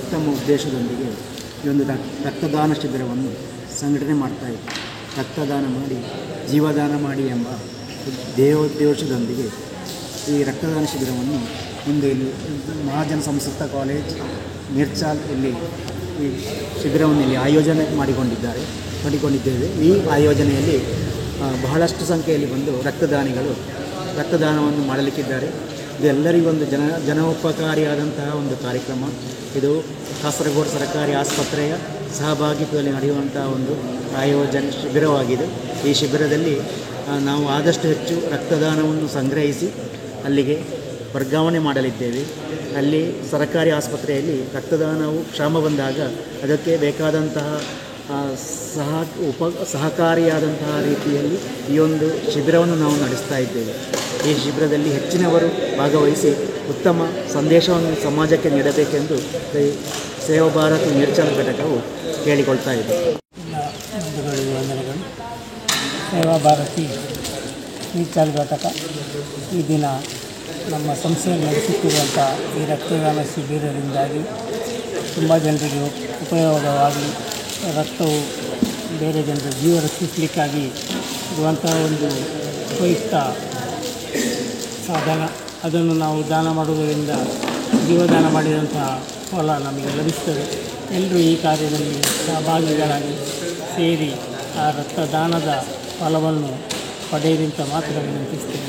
ಉತ್ತಮ ಉದ್ದೇಶದೊಂದಿಗೆ ಈ ಒಂದು ರಕ್ತದಾನ ಶಿಬಿರವನ್ನು ಸಂಘಟನೆ ಮಾಡ್ತಾಯಿತ್ತು. ರಕ್ತದಾನ ಮಾಡಿ ಜೀವದಾನ ಮಾಡಿ ಎಂಬ ದೇವೋದ್ದೇಶದೊಂದಿಗೆ ಈ ರಕ್ತದಾನ ಶಿಬಿರವನ್ನು ಇಂದು ಇಲ್ಲಿ ಮಹಾಜನ ಸಂಸ್ಕೃತ ಕಾಲೇಜ್ ಮಿರ್ಚಾಲ್ ಇಲ್ಲಿ ಈ ಶಿಬಿರವನ್ನು ಇಲ್ಲಿ ಆಯೋಜನೆ ಮಾಡಿಕೊಂಡಿದ್ದೇವೆ. ಈ ಆಯೋಜನೆಯಲ್ಲಿ ಬಹಳಷ್ಟು ಸಂಖ್ಯೆಯಲ್ಲಿ ಬಂದು ರಕ್ತದಾನಿಗಳು ರಕ್ತದಾನವನ್ನು ಮಾಡಲಿಕ್ಕಿದ್ದಾರೆ. ಇದು ಎಲ್ಲರಿಗೊಂದು ಜನೋಪಕಾರಿಯಾದಂತಹ ಒಂದು ಕಾರ್ಯಕ್ರಮ. ಇದು ಕಾಸರಗೋಡು ಸರ್ಕಾರಿ ಆಸ್ಪತ್ರೆಯ ಸಹಭಾಗಿತ್ವದಲ್ಲಿ ನಡೆಯುವಂತಹ ಒಂದು ಆಯೋಜನೆ ಶಿಬಿರವಾಗಿದೆ. ಈ ಶಿಬಿರದಲ್ಲಿ ನಾವು ಆದಷ್ಟು ಹೆಚ್ಚು ರಕ್ತದಾನವನ್ನು ಸಂಗ್ರಹಿಸಿ ಅಲ್ಲಿಗೆ ವರ್ಗಾವಣೆ ಮಾಡಲಿದ್ದೇವೆ. ಅಲ್ಲಿ ಸರ್ಕಾರಿ ಆಸ್ಪತ್ರೆಯಲ್ಲಿ ರಕ್ತದಾನವು ಕ್ಷಾಮ ಬಂದಾಗ ಅದಕ್ಕೆ ಬೇಕಾದಂತಹ ಸಹಕಾರಿಯಾದಂತಹ ರೀತಿಯಲ್ಲಿ ಈ ಒಂದು ಶಿಬಿರವನ್ನು ನಾವು ನಡೆಸ್ತಾ ಇದ್ದೇವೆ. ಈ ಶಿಬಿರದಲ್ಲಿ ಹೆಚ್ಚಿನವರು ಭಾಗವಹಿಸಿ ಉತ್ತಮ ಸಂದೇಶವನ್ನು ಸಮಾಜಕ್ಕೆ ನೀಡಬೇಕೆಂದು ಸೇವಾ ಭಾರತ್ ಮಿರ್ಚಾಲ್ ಘಟಕವು ಕೇಳಿಕೊಳ್ತಾ ಇದೆ. ವಂದನೆಗಳು. ಸೇವಾ ಭಾರತಿ ಮಿರ್ಚಾಲ್ ಘಟಕ ಈ ದಿನ ನಮ್ಮ ಸಂಸ್ಥೆಯಲ್ಲಿ ನಡೆಸುತ್ತಿರುವಂಥ ಈ ರಕ್ತದಾನ ಶಿಬಿರದಿಂದಾಗಿ ತುಂಬ ಜನರಿಗೆ ಉಪಯೋಗವಾಗಿ ರಕ್ತವು ಬೇರೆ ಜನರ ಜೀವ ರಕ್ಷಿಸಲಿಕ್ಕಾಗಿ ಇರುವಂತಹ ಒಂದು ಉಪಯುಕ್ತ ಸಾಧನ. ಅದನ್ನು ನಾವು ದಾನ ಮಾಡುವುದರಿಂದ ಜೀವದಾನ ಮಾಡಿದಂತಹ ಫಲ ನಮಗೆ ಲಭಿಸ್ತದೆ. ಎಲ್ಲರೂ ಈ ಕಾರ್ಯದಲ್ಲಿ ಸಹಭಾಗಿಗಳಾಗಿ ಸೇರಿ ಆ ರಕ್ತದಾನದ ಫಲವನ್ನು ಪಡೆಯುವಂಥ ಮಾತ್ರ ವಿನಂತಿಸ್ತೇವೆ.